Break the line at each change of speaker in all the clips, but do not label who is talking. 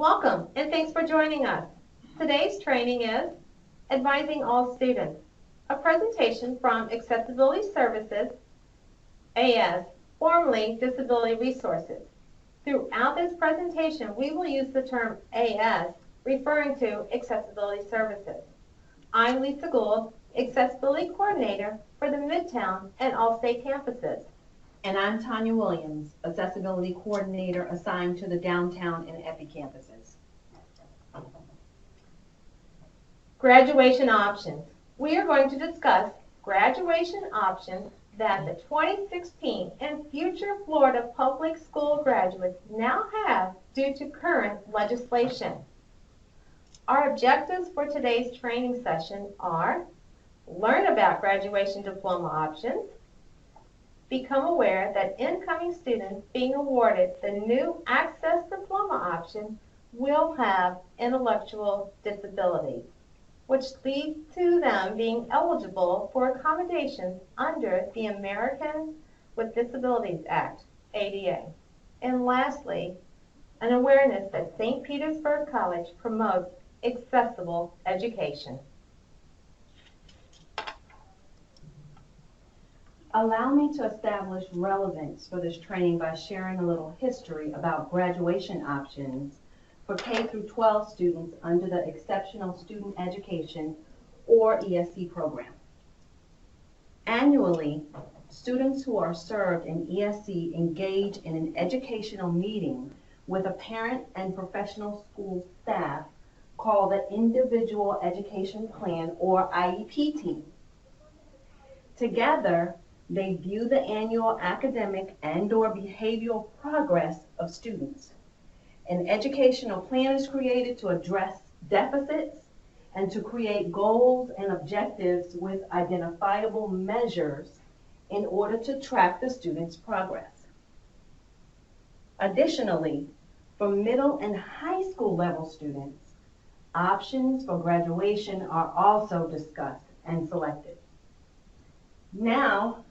Welcome and thanks for joining us. Today's training is Advising All Students, a presentation from Accessibility Services, AS, formerly Disability Resources. Throughout this presentation, we will use the term AS, referring to Accessibility Services. I'm Lisa Gould, Accessibility Coordinator for the Midtown and All-State campuses.
And I'm Tanya Williams, Accessibility Coordinator assigned to the Downtown and Epi campuses.
Graduation options. We are going to discuss graduation options that the 2016 and future Florida public school graduates now have due to current legislation. Our objectives for today's training session are: learn about graduation diploma options, become aware that incoming students being awarded the new Access Diploma option will have intellectual disabilities, which leads to them being eligible for accommodations under the Americans with Disabilities Act, ADA. And lastly, an awareness that St. Petersburg College promotes accessible education.
Allow me to establish relevance for this training by sharing a little history about graduation options for K through 12 students under the Exceptional Student Education, or ESC program. Annually, students who are served in ESC engage in an educational meeting with a parent and professional school staff called the Individual Education Plan, or IEP team. Together, they view the annual academic and/or behavioral progress of students. An educational plan is created to address deficits and to create goals and objectives with identifiable measures in order to track the student's progress. Additionally, for middle and high school level students, options for graduation are also discussed and selected. Now,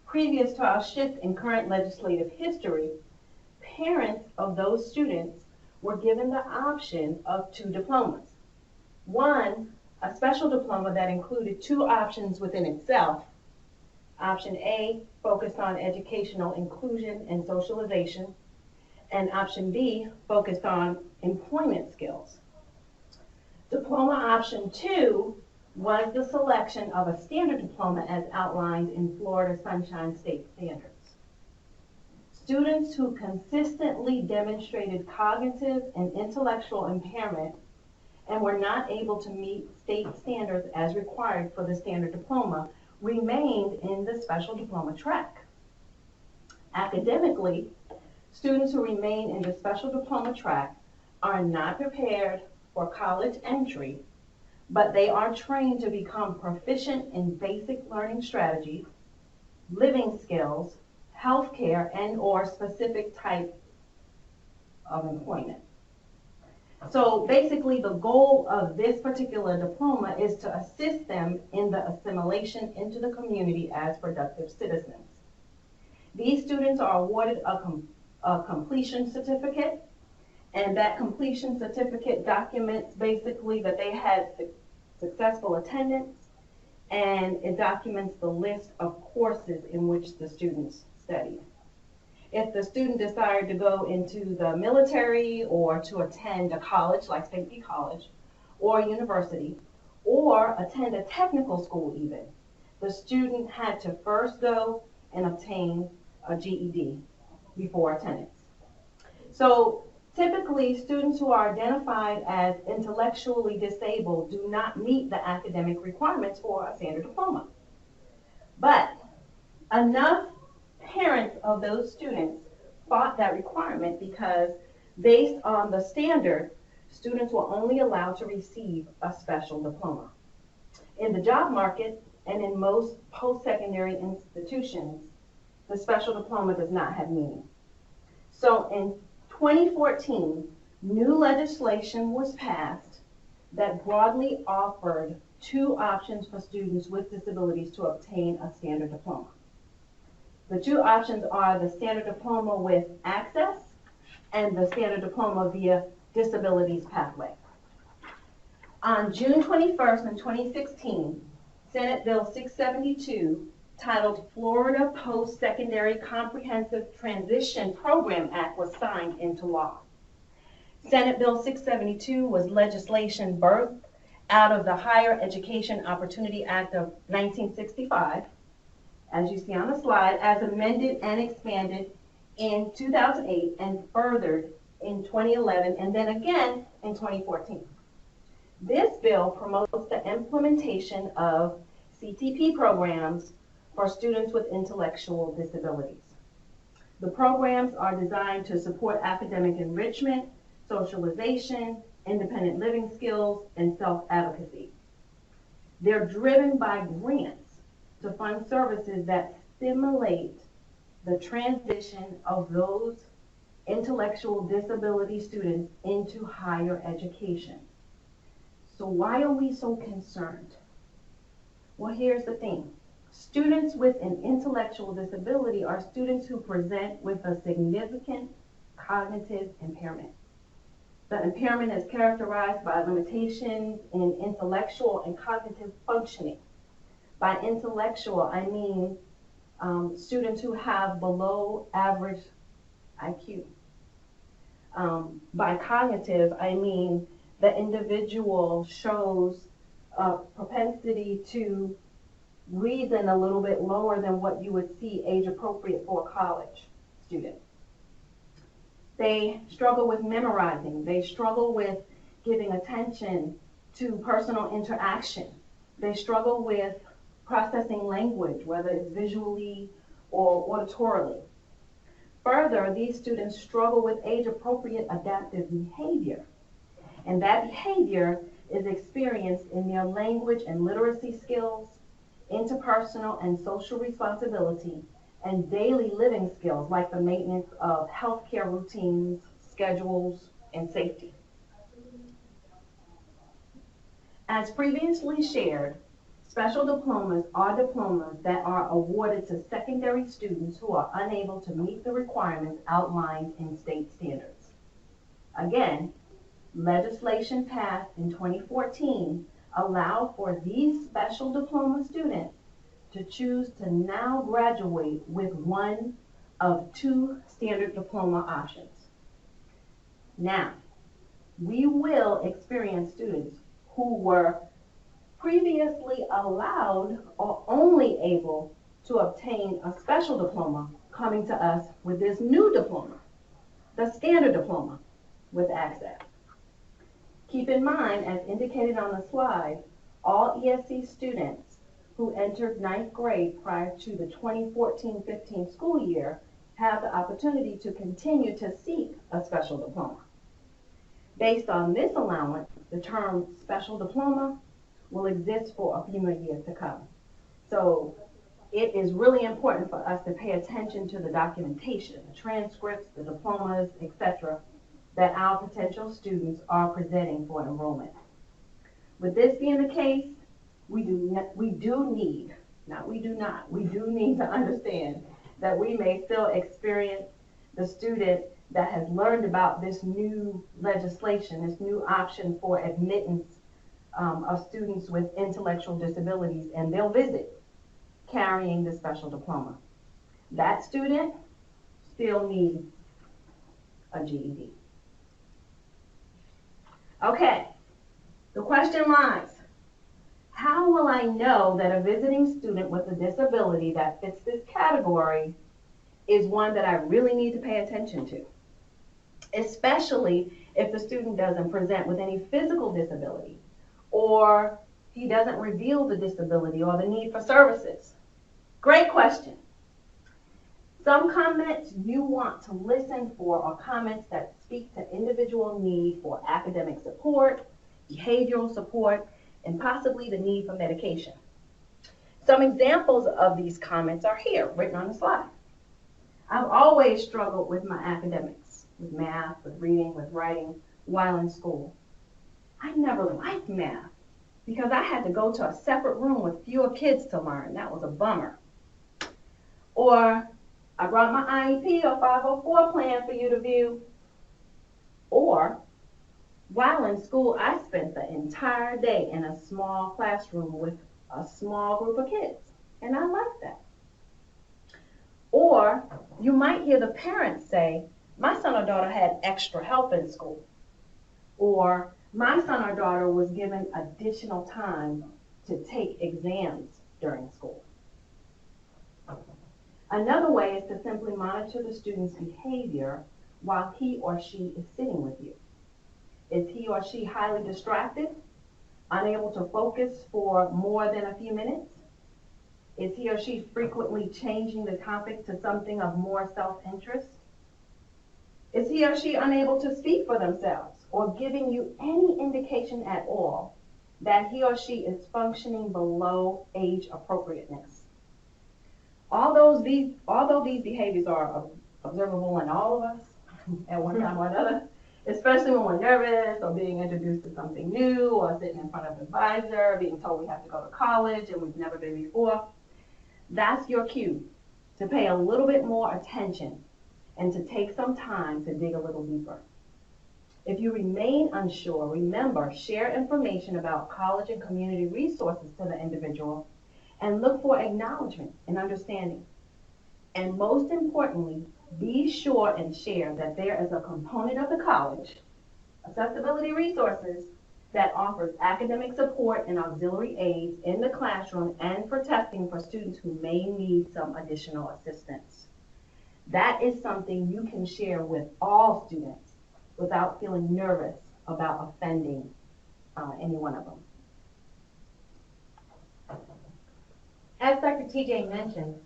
previous to our shift in current legislative history, parents of those students were given the option of 2 diplomas. One, a special diploma that included 2 options within itself. Option A focused on educational inclusion and socialization, and option B focused on employment skills. Diploma option 2 was the selection of a standard diploma as outlined in Florida Sunshine State Standards. Students who consistently demonstrated cognitive and intellectual impairment and were not able to meet state standards as required for the standard diploma remained in the special diploma track. Academically, students who remain in the special diploma track are not prepared for college entry, but they are trained to become proficient in basic learning strategies, living skills, healthcare, and/or specific type of employment. So basically, the goal of this particular diploma is to assist them in the assimilation into the community as productive citizens. These students are awarded a completion certificate, and that completion certificate documents basically that they had successful attendance, and it documents the list of courses in which the students studied. If the student desired to go into the military or to attend a college like St. Pete College or university, or attend a technical school even, the student had to first go and obtain a GED before attendance. So typically, students who are identified as intellectually disabled do not meet the academic requirements for a standard diploma. But enough parents of those students fought that requirement because based on the standard, students were only allowed to receive a special diploma. In the job market and in most post-secondary institutions, the special diploma does not have meaning. So in 2014, new legislation was passed that broadly offered 2 options for students with disabilities to obtain a standard diploma. The 2 options are the standard diploma with access and the standard diploma via disabilities pathway. On June 21st in 2016, Senate Bill 672, titled Florida Post-Secondary Comprehensive Transition Program Act, was signed into law. Senate Bill 672 was legislation birthed out of the Higher Education Opportunity Act of 1965, as you see on the slide, as amended and expanded in 2008 and furthered in 2011 and then again in 2014. This bill promotes the implementation of CTP programs for students with intellectual disabilities. The programs are designed to support academic enrichment, socialization, independent living skills, and self-advocacy. They're driven by grants to fund services that stimulate the transition of those intellectual disability students into higher education. So why are we so concerned? Well, here's the thing. Students with an intellectual disability are students who present with a significant cognitive impairment. The impairment is characterized by limitations in intellectual and cognitive functioning. By intellectual, I mean students who have below average IQ. By cognitive, I mean the individual shows a propensity to reason a little bit lower than what you would see age appropriate for a college student. They struggle with memorizing. They struggle with giving attention to personal interaction. They struggle with processing language, whether it's visually or auditorily. Further, these students struggle with age-appropriate adaptive behavior. And that behavior is experienced in their language and literacy skills, interpersonal and social responsibility, and daily living skills like the maintenance of healthcare routines, schedules, and safety. As previously shared, special diplomas are diplomas that are awarded to secondary students who are unable to meet the requirements outlined in state standards. Again, legislation passed in 2014 allowed for these special diploma students to choose to now graduate with one of two standard diploma options. Now, we will experience students who were previously allowed or only able to obtain a special diploma coming to us with this new diploma, the standard diploma with access. Keep in mind, as indicated on the slide, all ESC students who entered 9th grade prior to the 2014-15 school year have the opportunity to continue to seek a special diploma. Based on this allowance, the term special diploma will exist for a few more years to come. So it is really important for us to pay attention to the documentation, the transcripts, the diplomas, etc., that our potential students are presenting for enrollment. With this being the case, we do need to understand that we may still experience the student that has learned about this new legislation, this new option for admittance of students with intellectual disabilities, and they'll visit carrying the special diploma. That student still needs a GED. Okay, the question lies, how will I know that a visiting student with a disability that fits this category is one that I really need to pay attention to, especially if the student doesn't present with any physical disability, or he doesn't reveal the disability or the need for services? Great question. Some comments you want to listen for are comments that speak to individual need for academic support, behavioral support, and possibly the need for medication. Some examples of these comments are here, written on the slide. I've always struggled with my academics, with math, with reading, with writing, while in school. I never liked math because I had to go to a separate room with fewer kids to learn. That was a bummer. Or I brought my IEP or 504 plan for you to view. Or While in school, I spent the entire day in a small classroom with a small group of kids, and I like that. Or you might hear the parents say, my son or daughter had extra help in school. Or my son or daughter was given additional time to take exams during school. Another way is to simply monitor the student's behavior while he or she is sitting with you. Is he or she highly distracted, unable to focus for more than a few minutes? Is he or she frequently changing the topic to something of more self-interest? Is he or she unable to speak for themselves or giving you any indication at all that he or she is functioning below age appropriateness? Although these behaviors are observable in all of us at one time or another, especially when we're nervous or being introduced to something new or sitting in front of an advisor, being told we have to go to college and we've never been before, that's your cue to pay a little bit more attention and to take some time to dig a little deeper. If you remain unsure, remember, share information about college and community resources to the individual and look for acknowledgement and understanding. And most importantly, be sure and share that there is a component of the college, accessibility resources, that offers academic support and auxiliary aids in the classroom and for testing for students who may need some additional assistance. That is something you can share with all students without feeling nervous about offending any one of them.
As Dr. TJ mentioned,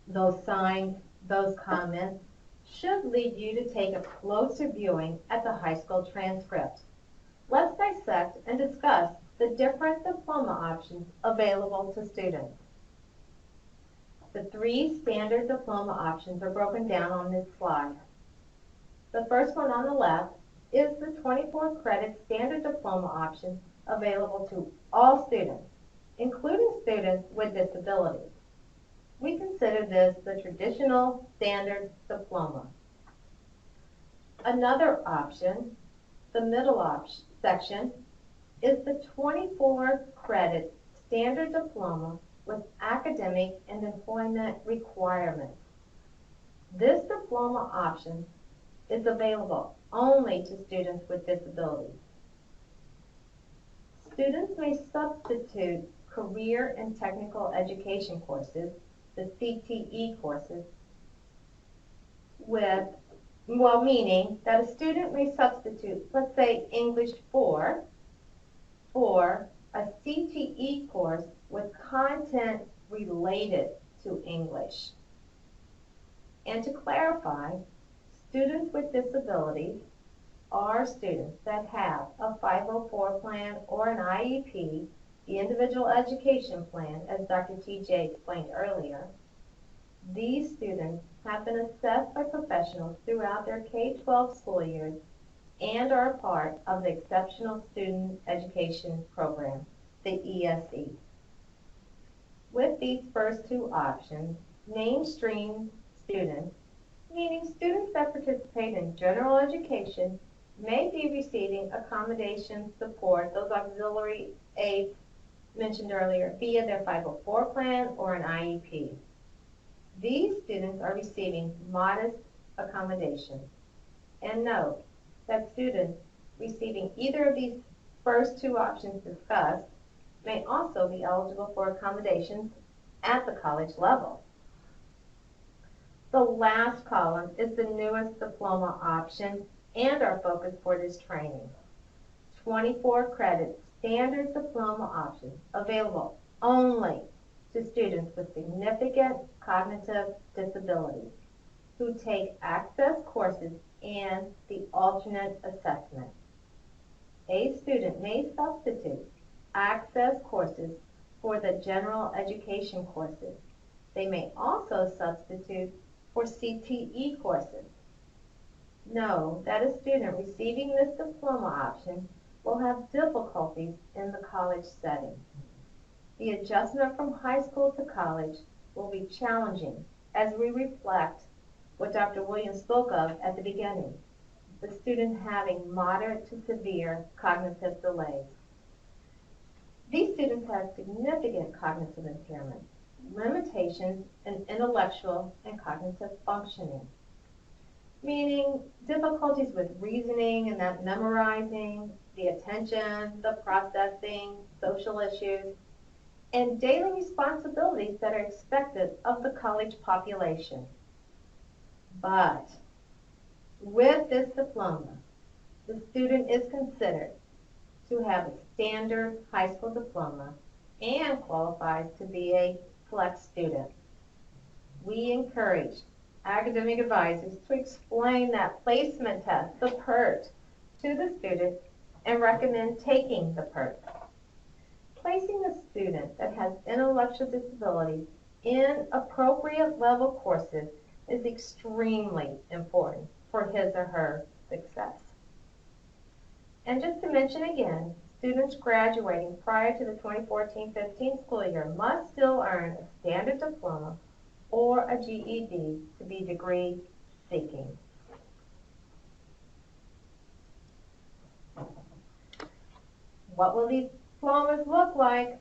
those signs, those comments should lead you to take a closer viewing at the high school transcript. Let's dissect and discuss the different diploma options available to students. The 3 standard diploma options are broken down on this slide. The first one on the left is the 24 credit standard diploma option available to all students, including students with disabilities. We consider this the traditional standard diploma. Another option, the middle section, is the 24 credit standard diploma with academic and employment requirements. This diploma option is available only to students with disabilities. Students may substitute career and technical education courses, the CTE courses, with, meaning that a student may substitute, let's say, English 4 for a CTE course with content related to English. And to clarify, students with disabilities are students that have a 504 plan or an IEP, the individual education plan, as Dr. TJ explained earlier. These students have been assessed by professionals throughout their K-12 school years and are a part of the Exceptional Student Education Program, the ESE. With these first 2 options, mainstream students, meaning students that participate in general education, may be receiving accommodation support, those auxiliary aids mentioned earlier, via their 504 plan or an IEP. These students are receiving modest accommodations. And note that students receiving either of these first 2 options discussed may also be eligible for accommodations at the college level. The last column is the newest diploma option and our focus for this training. 24 credit standard diploma options available only to students with significant cognitive disabilities who take access courses and the alternate assessment. A student may substitute access courses for the general education courses. They may also substitute for CTE courses. Know that a student receiving this diploma option will have difficulties in the college setting. The adjustment from high school to college will be challenging as we reflect what Dr. Williams spoke of at the beginning, the student having moderate to severe cognitive delays. These students have significant cognitive impairment, limitations in intellectual and cognitive functioning, meaning difficulties with reasoning and that memorizing, the attention, the processing, social issues, and daily responsibilities that are expected of the college population. But with this diploma, the student is considered to have a standard high school diploma and qualifies to be a flex student. We encourage academic advisors to explain that placement test, the PERT, to the student and recommend taking the PERT. Placing a student that has intellectual disabilities in appropriate level courses is extremely important for his or her success. And just to mention again, students graduating prior to the 2014-15 school year must still earn a standard diploma or a GED to be degree seeking. What will these diplomas look like?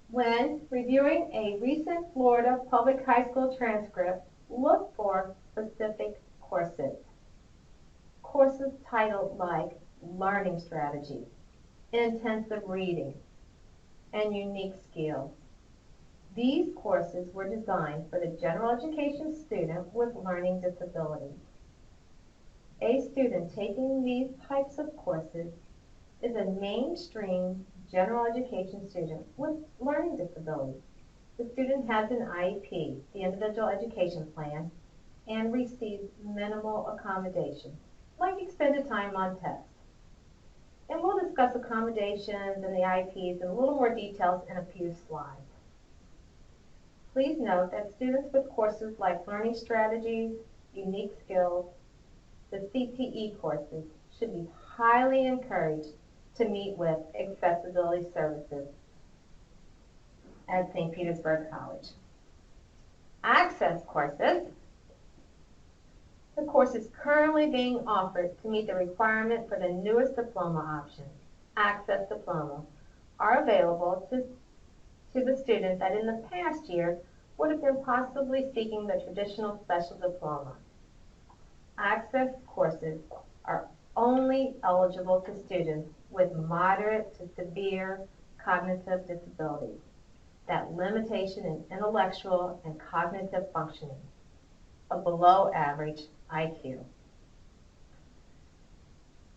When reviewing a recent Florida public high school transcript, look for specific courses. Courses titled like Learning Strategies, Intensive Reading, and Unique Skills. These courses were designed for the general education student with learning disabilities. A student taking these types of courses is a mainstream general education student with learning disabilities. The student has an IEP, the Individual Education Plan, and receives minimal accommodation, like extended time on test. And we'll discuss accommodations and the IEPs in a little more details in a few slides. Please note that students with courses like Learning Strategies, Unique Skills, the CTE courses should be highly encouraged to meet with accessibility services at St. Petersburg College. Access courses. The course is currently being offered to meet the requirement for the newest diploma option, Access Diploma, are available to the student that in the past year would have been possibly seeking the traditional special diploma. Access courses are only eligible to students with moderate to severe cognitive disabilities, that limitation in intellectual and cognitive functioning, a below average IQ.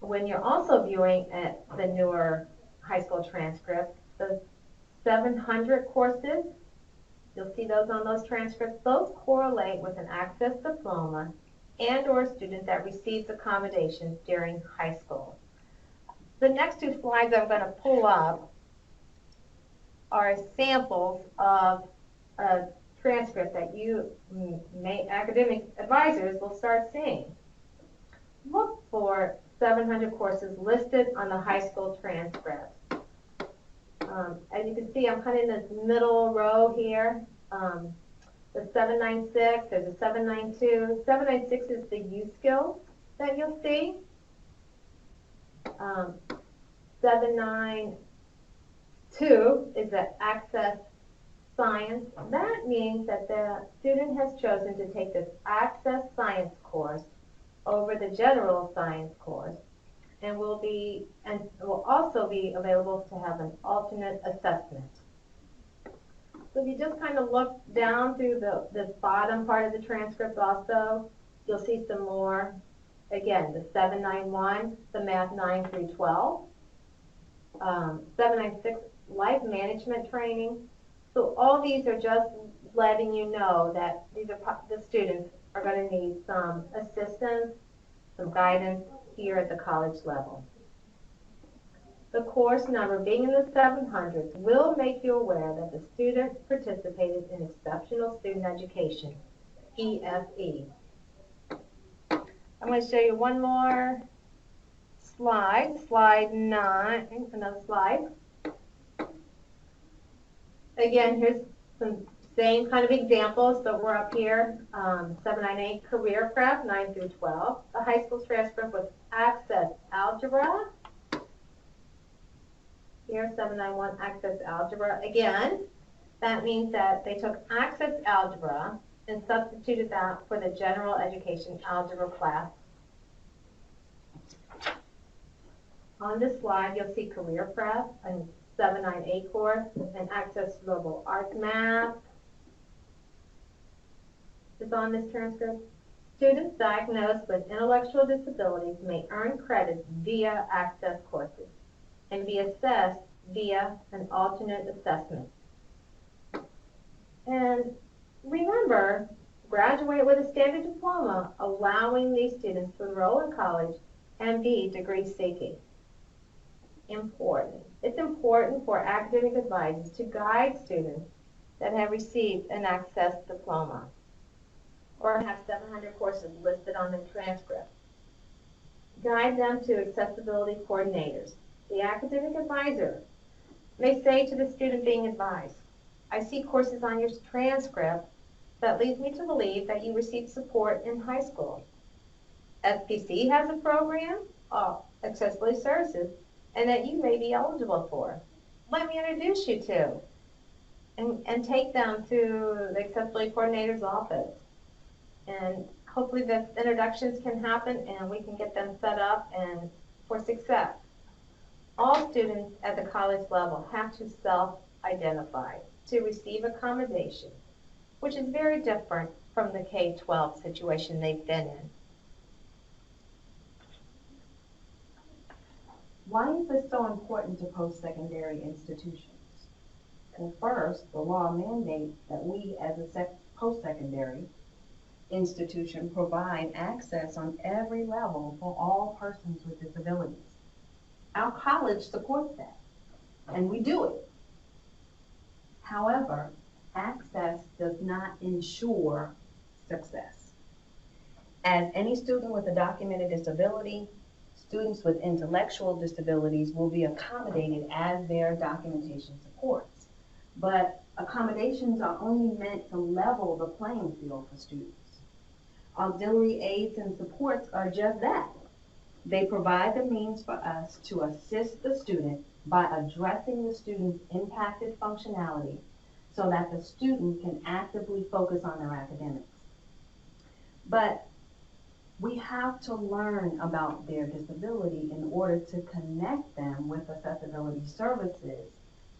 When you're also viewing at the newer high school transcripts, the 700 courses, you'll see those on those transcripts, those correlate with an Access Diploma and or a student that receives accommodations during high school. The next two slides I'm going to pull up are samples of a transcript that you academic advisors will start seeing. Look for 700 courses listed on the high school transcript. As you can see, I'm kind of in this middle row here. The 796, there's a 792. 796 is the U skills that you'll see. 792 is the Access Science. That means that the student has chosen to take this Access Science course over the General Science course, and will also be available to have an alternate assessment. So if you just kind of look down through this bottom part of the transcript also, you'll see some more. Again, the 791, the Math 9 through 12. 796, Life Management Training. So all these are just letting you know that these are the students are going to need some assistance, some guidance here at the college level. The course number being in the 700s will make you aware that the student participated in Exceptional Student Education, ESE. I'm going to show you one more slide, slide 9, another slide. Again, here's some Same kind of examples, but we're up here, 798 career prep, 9 through 12. The high school transcript with access algebra. Here, 791 access algebra. Again, that means that they took access algebra and substituted that for the general education algebra class. On this slide, you'll see career prep and 798 course and access liberal arts math is on this transcript. Students diagnosed with intellectual disabilities may earn credits via access courses and be assessed via an alternate assessment. And remember, graduate with a standard diploma, allowing these students to enroll in college and be degree seeking. Important. It's important for academic advisors to guide students that have received an access diploma or have 700 courses listed on the transcript. Guide them to accessibility coordinators. The academic advisor may say to the student being advised, I see courses on your transcript that leads me to believe that you received support in high school. SPC has a program of accessibility services and that you may be eligible for. Let me introduce you to and take them to the accessibility coordinator's office. And hopefully the introductions can happen and we can get them set up and for success. All students at the college level have to self-identify to receive accommodation, which is very different from the K-12 situation they've been in.
Why is this so important to post-secondary institutions? Well, first, the law mandates that we as a post-secondary institution provide access on every level for all persons with disabilities. Our college supports that, and we do it. However, access does not ensure success. As any student with a documented disability, students with intellectual disabilities will be accommodated as their documentation supports. But accommodations are only meant to level the playing field for students. Auxiliary aids and supports are just that. They provide the means for us to assist the student by addressing the student's impacted functionality so that the student can actively focus on their academics. But we have to learn about their disability in order to connect them with accessibility services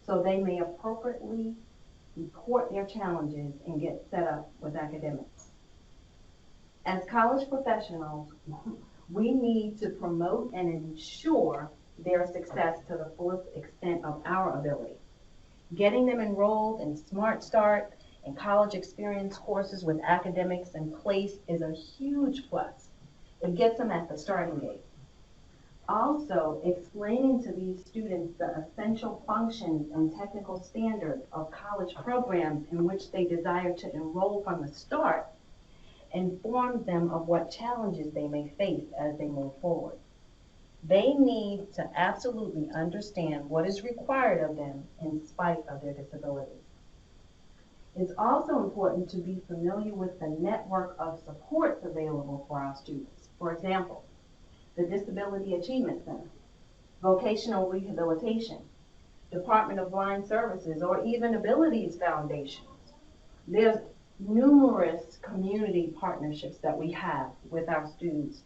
so they may appropriately report their challenges and get set up with academics. As college professionals, we need to promote and ensure their success to the fullest extent of our ability. Getting them enrolled in Smart Start and college experience courses with academics in place is a huge plus. It gets them at the starting gate. Also, explaining to these students the essential functions and technical standards of college programs in which they desire to enroll from the start informs them of what challenges they may face as they move forward. They need to absolutely understand what is required of them in spite of their disabilities. It's also important to be familiar with the network of supports available for our students. For example, the Disability Achievement Center, Vocational Rehabilitation, Department of Blind Services, or even Abilities Foundations. There's numerous community partnerships that we have with our students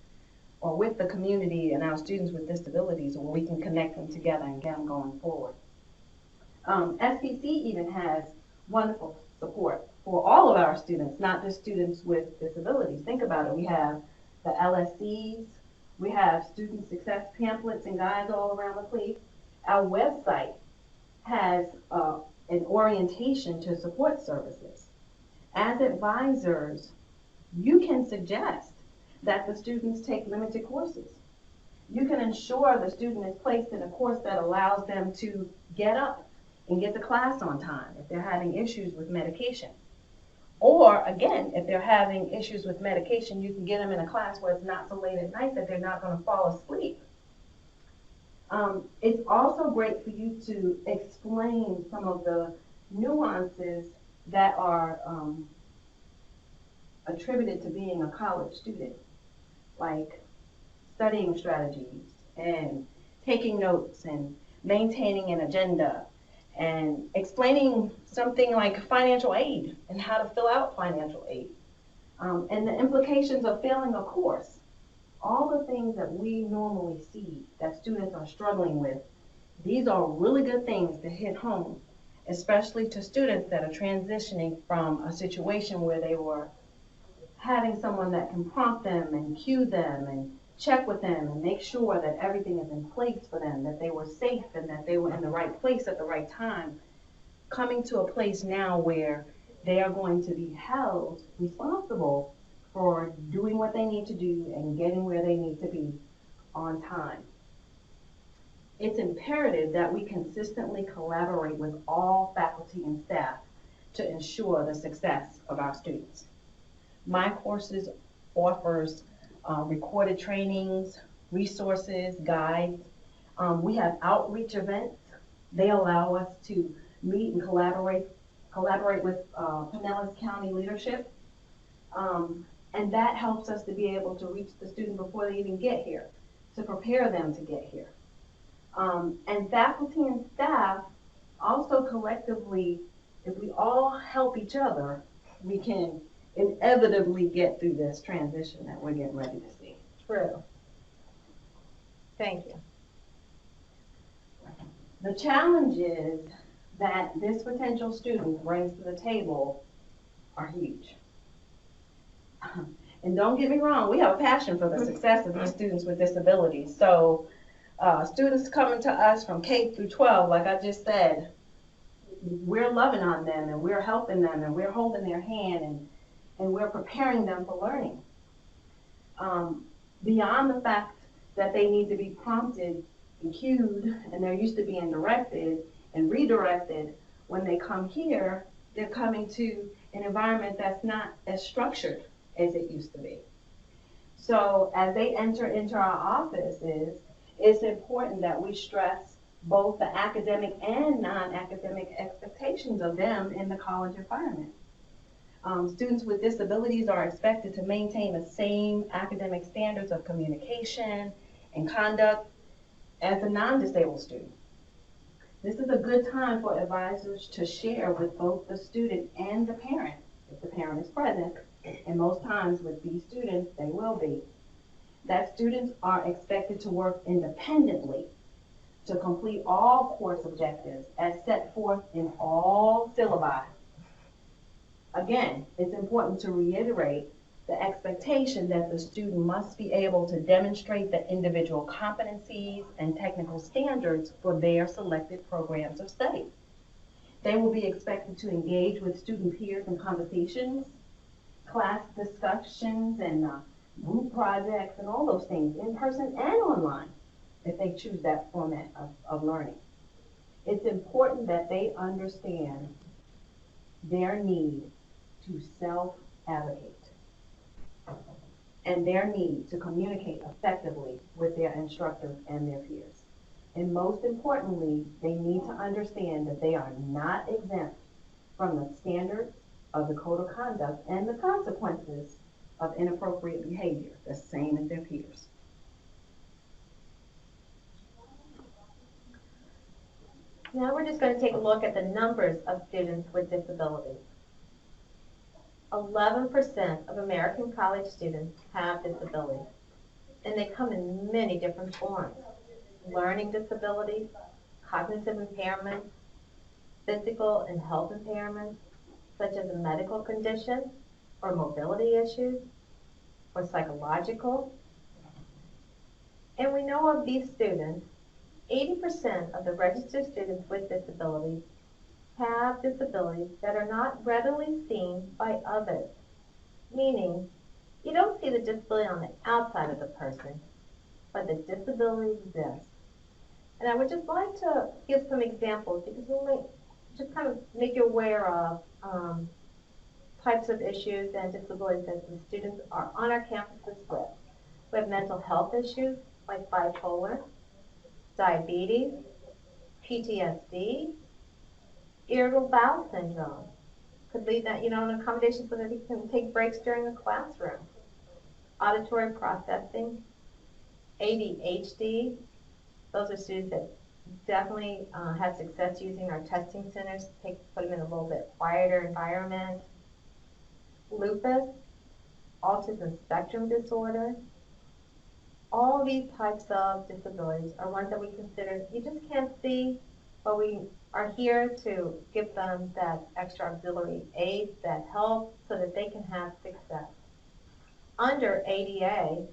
or with the community and our students with disabilities where we can connect them together and get them going forward. SPC even has wonderful support for all of our students, not just students with disabilities. Think about it. We have the LSCs, we have student success pamphlets and guides all around the place. Our website has an orientation to support services. As advisors, you can suggest that the students take limited courses. You can ensure the student is placed in a course that allows them to get up and get to class on time if they're having issues with medication. Or again, if they're having issues with medication, you can get them in a class where it's not so late at night that they're not going to fall asleep. It's also great for you to explain some of the nuances that are attributed to being a college student, like studying strategies and taking notes and maintaining an agenda and explaining something like financial aid and how to fill out financial aid, and the implications of failing a course. All the things that we normally see that students are struggling with, these are really good things to hit home, especially to students that are transitioning from a situation where they were having someone that can prompt them and cue them and check with them and make sure that everything is in place for them, that they were safe and that they were in the right place at the right time, coming to a place now where they are going to be held responsible for doing what they need to do and getting where they need to be on time. It's imperative that we consistently collaborate with all faculty and staff to ensure the success of our students. My courses offers recorded trainings, resources, guides. We have outreach events. They allow us to meet and collaborate with Pinellas County leadership. And that helps us to be able to reach the student before they even get here, to prepare them to get here. And faculty and staff also collectively, if we all help each other, we can inevitably get through this transition that we're getting ready to see.
True. Thank you.
The challenges that this potential student brings to the table are huge. And don't get me wrong, we have a passion for the success of these students with disabilities. So students coming to us from K through 12, like I just said, we're loving on them and we're helping them and we're holding their hand and we're preparing them for learning. Beyond the fact that they need to be prompted and cued and they're used to being directed and redirected, when they come here, they're coming to an environment that's not as structured as it used to be. So as they enter into our offices, it's important that we stress both the academic and non-academic expectations of them in the college environment. Students with disabilities are expected to maintain the same academic standards of communication and conduct as a non-disabled student. This is a good time for advisors to share with both the student and the parent, if the parent is present, and most times with these students, they will be, that students are expected to work independently to complete all course objectives as set forth in all syllabi. Again, it's important to reiterate the expectation that the student must be able to demonstrate the individual competencies and technical standards for their selected programs of study. They will be expected to engage with student peers in conversations, class discussions, and group projects, and all those things, in person and online, if they choose that format of learning. It's important that they understand their need to self-advocate and their need to communicate effectively with their instructors and their peers. And most importantly, they need to understand that they are not exempt from the standards of the code of conduct and the consequences of inappropriate behavior, the same as their peers.
Now we're just going to take a look at the numbers of students with disabilities. 11% of American college students have disabilities, and they come in many different forms. Learning disabilities, cognitive impairments, physical and health impairments, such as a medical condition or mobility issues, or psychological. And we know of these students, 80% of the registered students with disabilities have disabilities that are not readily seen by others, meaning you don't see the disability on the outside of the person, but the disability exists. And I would just like to give some examples because we might just kind of make you aware of types of issues and disabilities that the students are on our campuses with. We have mental health issues like bipolar, diabetes, PTSD, irritable bowel syndrome, Could lead that, an accommodation so that he can take breaks during the classroom. Auditory processing, ADHD, those are students that definitely have success using our testing centers, put them in a little bit quieter environment. Lupus, autism spectrum disorder, all these types of disabilities are ones that we consider you just can't see, but we are here to give them that extra auxiliary aids that help so that they can have success. Under ADA,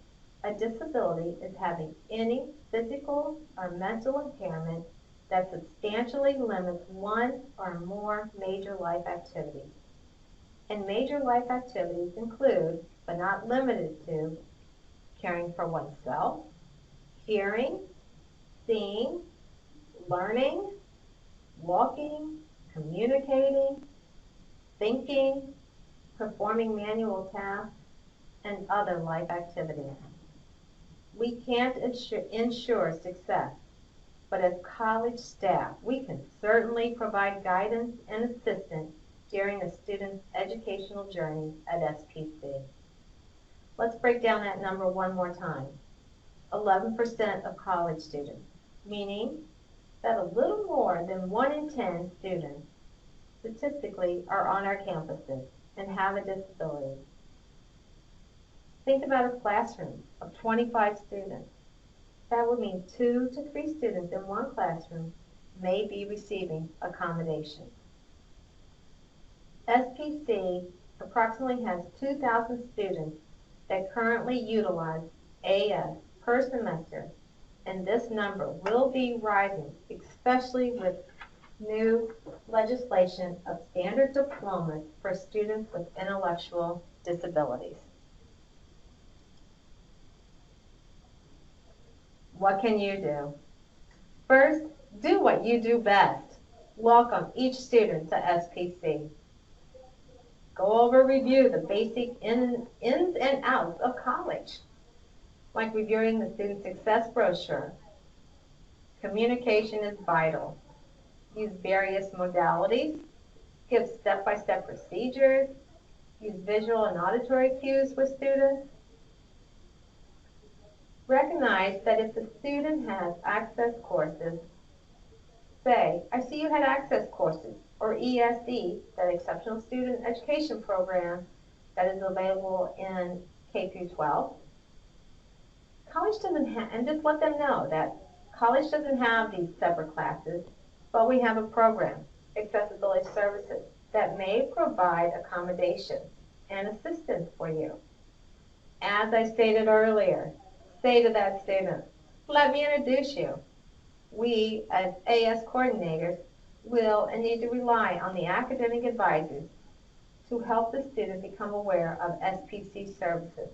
a disability is having any physical or mental impairment that substantially limits one or more major life activities. And major life activities include, but not limited to, caring for oneself, hearing, seeing, learning, walking, communicating, thinking, performing manual tasks, and other life activities. We can't ensure success, but as college staff, we can certainly provide guidance and assistance during a student's educational journey at SPC. Let's break down that number one more time. 11% of college students, meaning that a little more than 1 in 10 students statistically are on our campuses and have a disability. Think about a classroom of 25 students. That would mean 2 to 3 students in one classroom may be receiving accommodations. SPC approximately has 2,000 students that currently utilize AS per semester, and this number will be rising, especially with new legislation of standard diplomas for students with intellectual disabilities. What can you do? First, do what you do best. Welcome each student to SPC. Review the basic ins and outs of college, like reviewing the student success brochure. Communication is vital. Use various modalities, give step-by-step procedures, use visual and auditory cues with students. Recognize that if the student has access courses, say, I see you had access courses, or ESE, that Exceptional Student Education Program that is available in K through 12. College doesn't have, and just let them know that college doesn't have these separate classes, but we have a program, Accessibility Services, that may provide accommodation and assistance for you. As I stated earlier, say to that student, let me introduce you. We, as AS coordinators, will and need to rely on the academic advisors to help the student become aware of SPC services,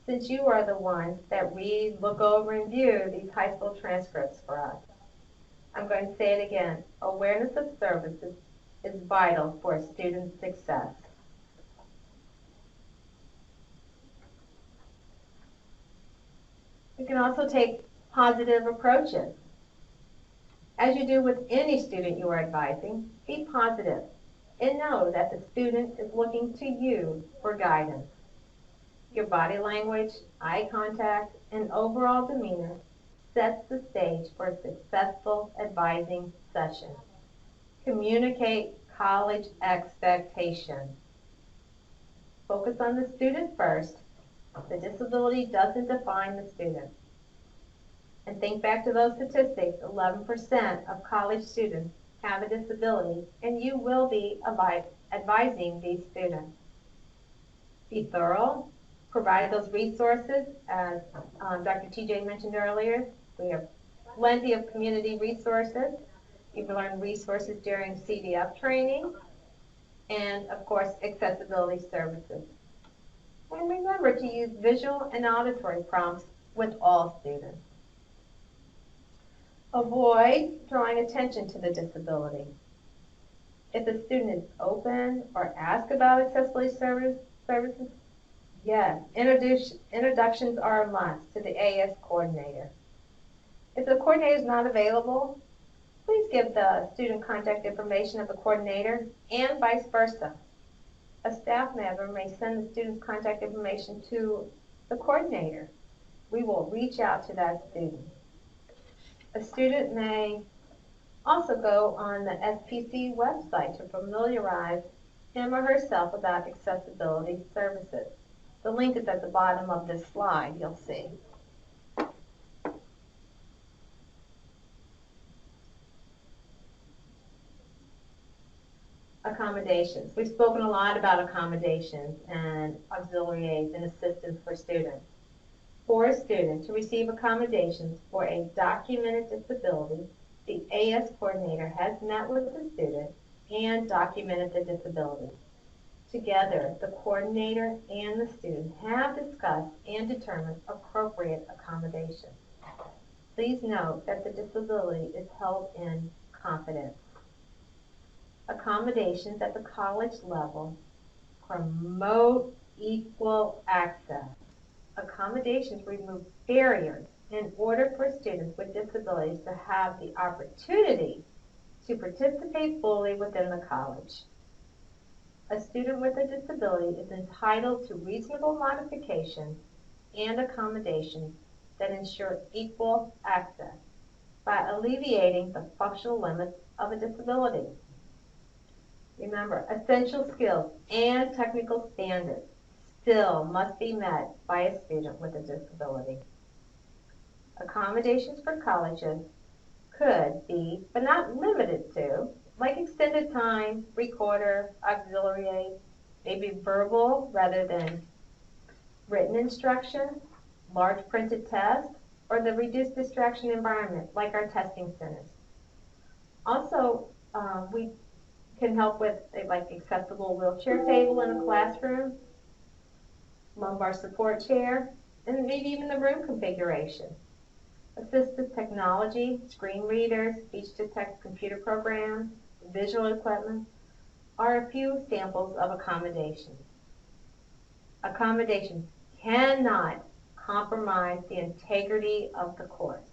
since you are the ones that read, look over, and view these high school transcripts for us. I'm going to say it again. Awareness of services is vital for a student's success. You can also take positive approaches. As you do with any student you are advising, be positive and know that the student is looking to you for guidance. Your body language, eye contact, and overall demeanor sets the stage for a successful advising session. Communicate college expectations. Focus on the student first. The disability doesn't define the student. And think back to those statistics, 11% of college students have a disability, and you will be advising these students. Be thorough, provide those resources, as Dr. TJ mentioned earlier. We have plenty of community resources. You've learned resources during CDF training, and of course, accessibility services. And remember to use visual and auditory prompts with all students. Avoid drawing attention to the disability. If a student is open or ask about accessibility services, yes, introductions are a must to the AS coordinator. If the coordinator is not available, please give the student contact information of the coordinator and vice versa. A staff member may send the student's contact information to the coordinator. We will reach out to that student. A student may also go on the SPC website to familiarize him or herself about accessibility services. The link is at the bottom of this slide, you'll see. Accommodations. We've spoken a lot about accommodations and auxiliary aids and assistance for students. For a student to receive accommodations for a documented disability, the AS coordinator has met with the student and documented the disability. Together, the coordinator and the student have discussed and determined appropriate accommodations. Please note that the disability is held in confidence. Accommodations at the college level promote equal access. Accommodations remove barriers in order for students with disabilities to have the opportunity to participate fully within the college. A student with a disability is entitled to reasonable modifications and accommodations that ensure equal access by alleviating the functional limits of a disability. Remember, essential skills and technical standards still must be met by a student with a disability. Accommodations for colleges could be, but not limited to, like extended time, recorder, auxiliary aid, maybe verbal rather than written instruction, large printed tests, or the reduced distraction environment like our testing centers. Also, we can help with like accessible wheelchair table in a classroom, lumbar support chair, and maybe even the room configuration. Assistive technology, screen readers, speech-to-text computer programs, visual equipment are a few samples of accommodations. Accommodations cannot compromise the integrity of the course.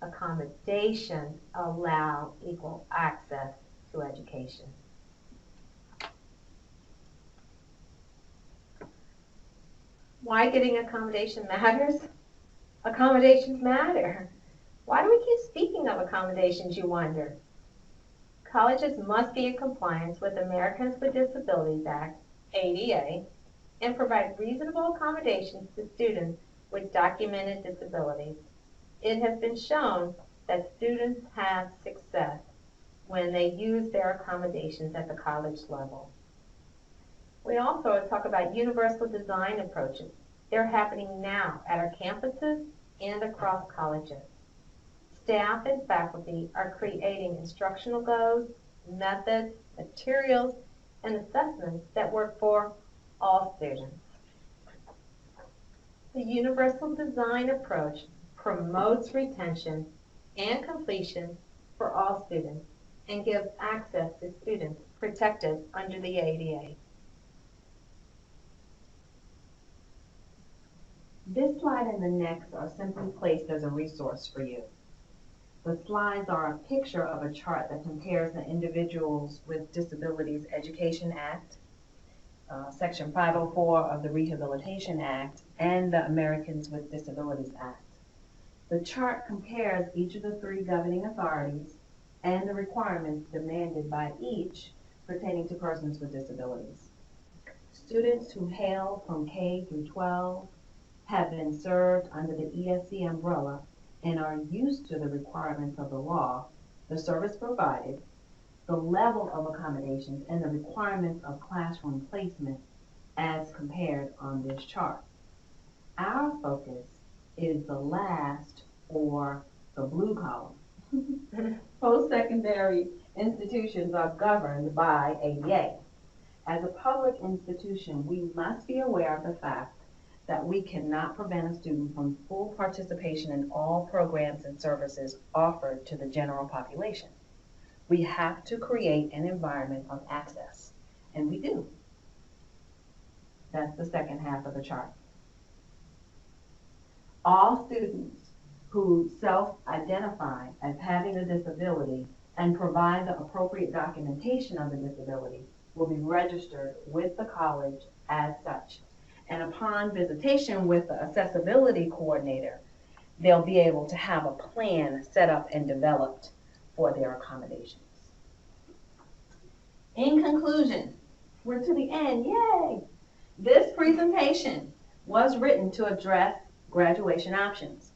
Accommodations allow equal access to education. Why getting accommodation matters? Accommodations matter. Why do we keep speaking of accommodations, you wonder? Colleges must be in compliance with Americans with Disabilities Act, ADA, and provide reasonable accommodations to students with documented disabilities. It has been shown that students have success when they use their accommodations at the college level. We also talk about universal design approaches. They're happening now at our campuses and across colleges. Staff and faculty are creating instructional goals, methods, materials, and assessments that work for all students. The universal design approach promotes retention and completion for all students and gives access to students protected under the ADA.
This slide and the next are simply placed as a resource for you. The slides are a picture of a chart that compares the Individuals with Disabilities Education Act, Section 504 of the Rehabilitation Act, and the Americans with Disabilities Act. The chart compares each of the three governing authorities and the requirements demanded by each pertaining to persons with disabilities. Students who hail from K through 12 have been served under the ESC umbrella and are used to the requirements of the law, the service provided, the level of accommodations, and the requirements of classroom placement as compared on this chart. Our focus is the last, or the blue column. Post-secondary institutions are governed by ADA. As a public institution, we must be aware of the fact that we cannot prevent a student from full participation in all programs and services offered to the general population. We have to create an environment of access, and we do. That's the second half of the chart. All students who self-identify as having a disability and provide the appropriate documentation of the disability will be registered with the college as such. And upon visitation with the accessibility coordinator, they'll be able to have a plan set up and developed for their accommodations. In conclusion, we're to the end, yay! This presentation was written to address graduation options.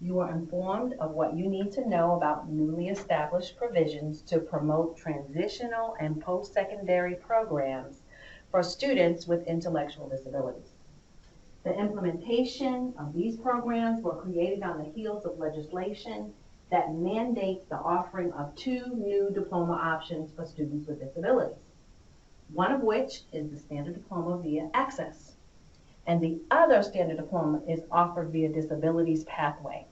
You are informed of what you need to know about newly established provisions to promote transitional and post-secondary programs for students with intellectual disabilities. The implementation of these programs were created on the heels of legislation that mandates the offering of 2 new diploma options for students with disabilities, one of which is the standard diploma via Access, and the other standard diploma is offered via Disabilities Pathway.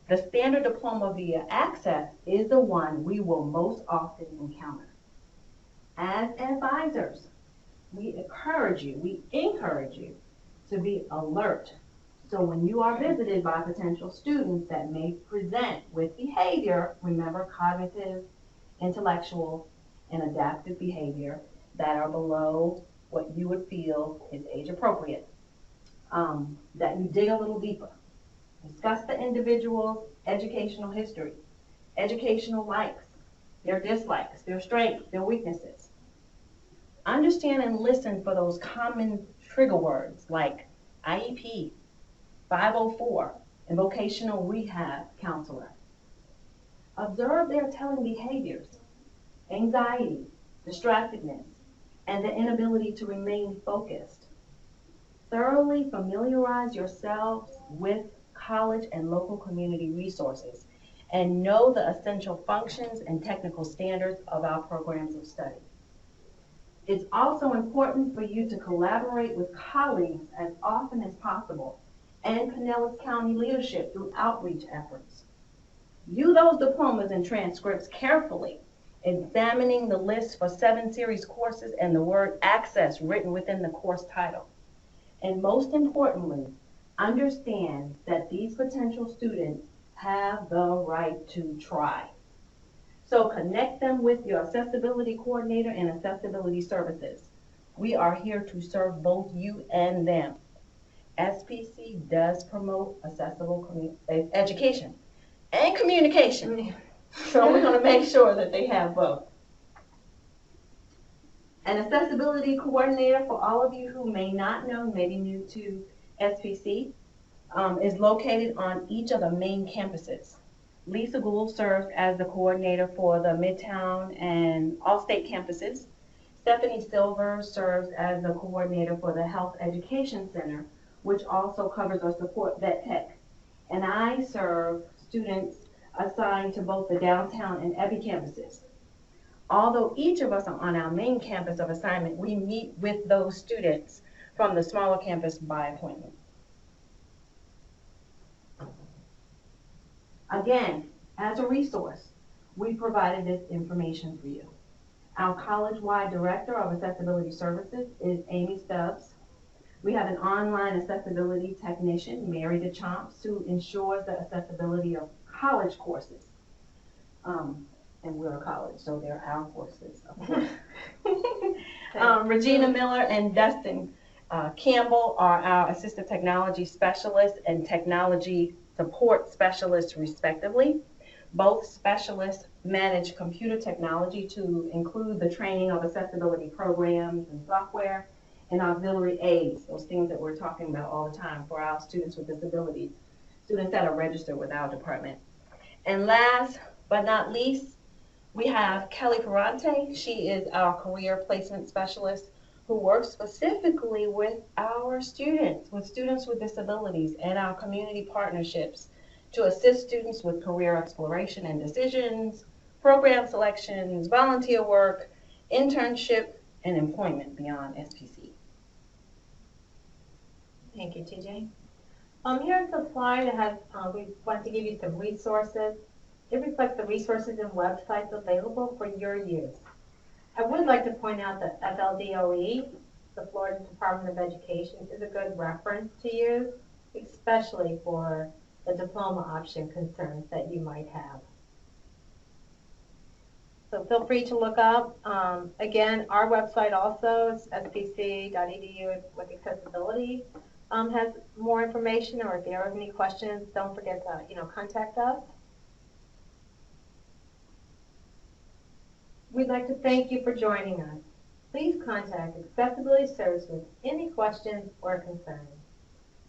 The standard diploma via Access is the one we will most often encounter. As advisors, we encourage you to be alert. So when you are visited by potential students that may present with behavior, remember cognitive, intellectual, and adaptive behavior that are below what you would feel is age appropriate, that you dig a little deeper. Discuss the individual's educational history, educational likes, their dislikes, their strengths, their weaknesses. Understand and listen for those common trigger words like IEP, 504, and vocational rehab counselor. Observe their telling behaviors, anxiety, distractedness, and the inability to remain focused. Thoroughly familiarize yourselves with college and local community resources and know the essential functions and technical standards of our programs of study. It's also important for you to collaborate with colleagues as often as possible and Pinellas County leadership through outreach efforts. View those diplomas and transcripts carefully, examining the list for 7 series courses and the word access written within the course title. And most importantly, understand that these potential students have the right to try. So connect them with your accessibility coordinator and accessibility services. We are here to serve both you and them. SPC does promote accessible education and communication. So we're going to make sure that they have both. An accessibility coordinator, for all of you who may not know, may be new to SPC, is located on each of the main campuses. Lisa Gould serves as the coordinator for the Midtown and Allstate campuses. Stephanie Silver serves as the coordinator for the Health Education Center, which also covers or support Vet Tech. And I serve students assigned to both the downtown and Ebby campuses. Although each of us are on our main campus of assignment, we meet with those students from the smaller campus by appointment. Again, as a resource, we provided this information for you. Our college-wide director of accessibility services is Amy Stubbs. We have an online accessibility technician, Mary DeChamps, who ensures the accessibility of college courses. And we're a college, so they're our courses, of course. Regina Miller and Dustin Campbell are our assistive technology specialists and technology support specialists, respectively. Both specialists manage computer technology to include the training of accessibility programs and software and auxiliary aids, those things that we're talking about all the time for our students with disabilities, students that are registered with our department. And last but not least, we have Kelly Ferrante. She is our career placement specialist who works specifically with our students, with disabilities and our community partnerships to assist students with career exploration and decisions, program selections, volunteer work, internship, and employment beyond SPC.
Thank you, TJ. Here's the slide that has, we want to give you some resources. It reflects the resources and websites available for your use. I would like to point out that FLDOE, the Florida Department of Education, is a good reference to use, especially for the diploma option concerns that you might have. So feel free to look up. Again, our website also is spc.edu with accessibility. Has more information, or if you have any questions, don't forget to contact us. We'd like to thank you for joining us. Please contact Accessibility Service with any questions or concerns.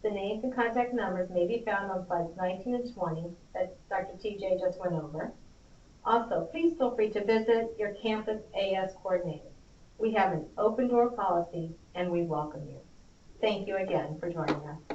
The names and contact numbers may be found on slides 19 and 20 that Dr. TJ just went over. Also, please feel free to visit your campus AS coordinator. We have an open door policy and we welcome you. Thank you again for joining us.